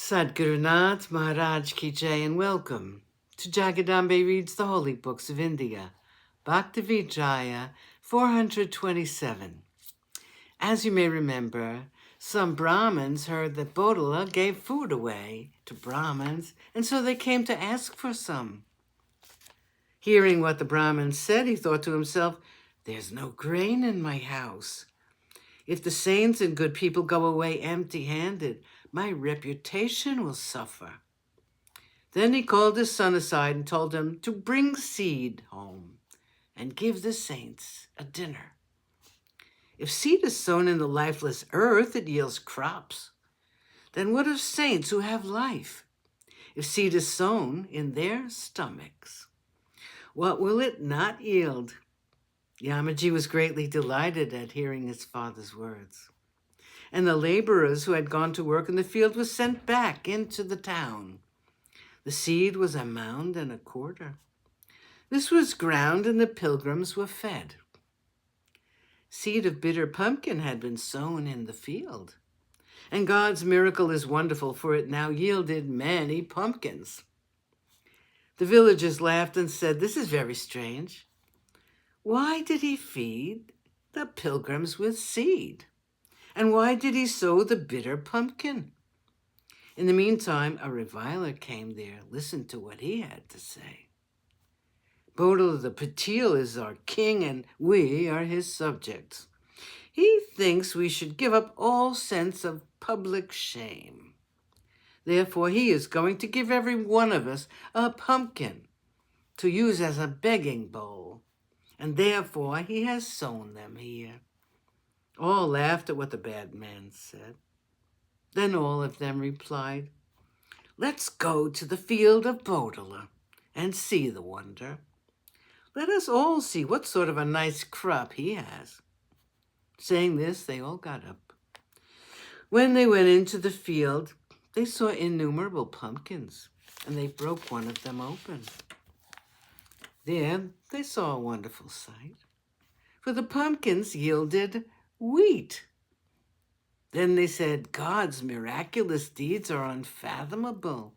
Sadhguru Nath Maharaj Ki Jai, and welcome to Jagadambe Reads the Holy Books of India, Bhaktavijaya427. As you may remember, some Brahmins heard that Bodala gave food away to Brahmins, and so they came to ask for some. Hearing what the Brahmins said, he thought to himself, "There's no grain in my house. If the saints and good people go away empty-handed, my reputation will suffer." Then he called his son aside and told him to bring seed home and give the saints a dinner. If seed is sown in the lifeless earth, it yields crops. Then what of saints who have life? If seed is sown in their stomachs, what will it not yield? Yamaji was greatly delighted at hearing his father's words. And the laborers who had gone to work in the field were sent back into the town. The seed was a mound and a quarter. This was ground, and the pilgrims were fed. Seed of bitter pumpkin had been sown in the field. And God's miracle is wonderful, for it now yielded many pumpkins. The villagers laughed and said, "This is very strange. Why did he feed the pilgrims with seed? And why did he sow the bitter pumpkin?" In the meantime, a reviler came there. Listen to what he had to say. "Bodala the Patil is our king, and we are his subjects. He thinks we should give up all sense of public shame. Therefore, he is going to give every one of us a pumpkin to use as a begging bowl, and therefore he has sown them here." All laughed at what the bad man said. Then all of them replied, "Let's go to the field of Bodala and see the wonder. Let us all see what sort of a nice crop he has." Saying this, they all got up. When they went into the field, they saw innumerable pumpkins, and they broke one of them open. There they saw a wonderful sight, for the pumpkins yielded wheat. Then they said, "God's miraculous deeds are unfathomable,"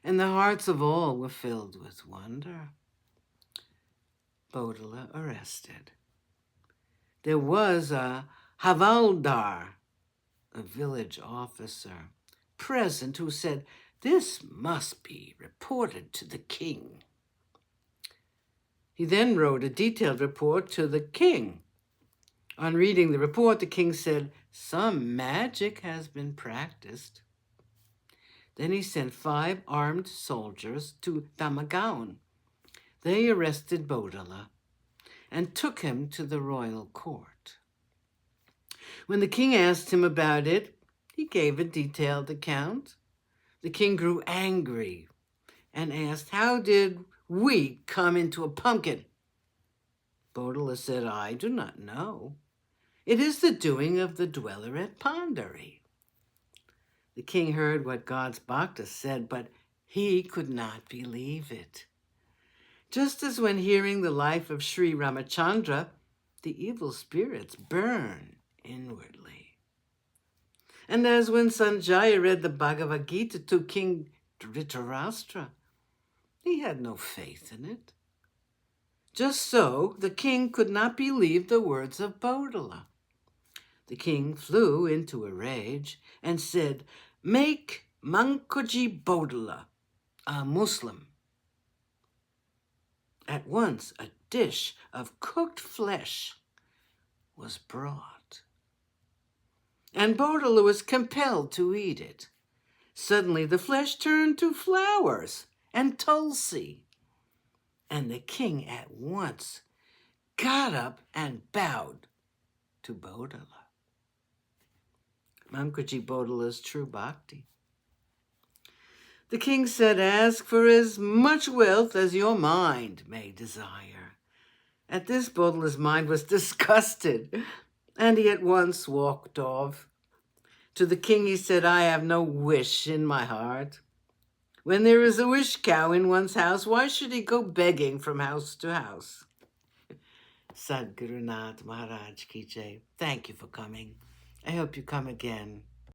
and the hearts of all were filled with wonder. Bodala arrested. There was a Havaldar, a village officer, present who said, "This must be reported to the king." He then wrote a detailed report to the king. On reading the report, the king said, "Some magic has been practiced." Then he sent 5 armed soldiers to Damagaon. They arrested Bodala and took him to the royal court. When the king asked him about it, he gave a detailed account. The king grew angry and asked, "How did wheat come into a pumpkin?" Bodala said, "I do not know. It is the doing of the dweller at Pandari." The king heard what God's Bhakta said, but he could not believe it. Just as when hearing the life of Sri Ramachandra, the evil spirits burn inwardly. And as when Sanjaya read the Bhagavad Gita to King Dhritarashtra, he had no faith in it. Just so, the king could not believe the words of Bodala. The king flew into a rage and said, "Make Mankoji Bodala a Muslim." At once, a dish of cooked flesh was brought, and Bodala was compelled to eat it. Suddenly, the flesh turned to flowers and tulsi, and the king at once got up and bowed to Bodala. Mankoji Bodala's true bhakti. The king said, "Ask for as much wealth as your mind may desire." At this, Bodala's mind was disgusted, and he at once walked off. To the king he said, "I have no wish in my heart. When there is a wish cow in one's house, why should he go begging from house to house?" Sadhguru Nath Maharaj Ki Jai. Thank you for coming. I hope you come again.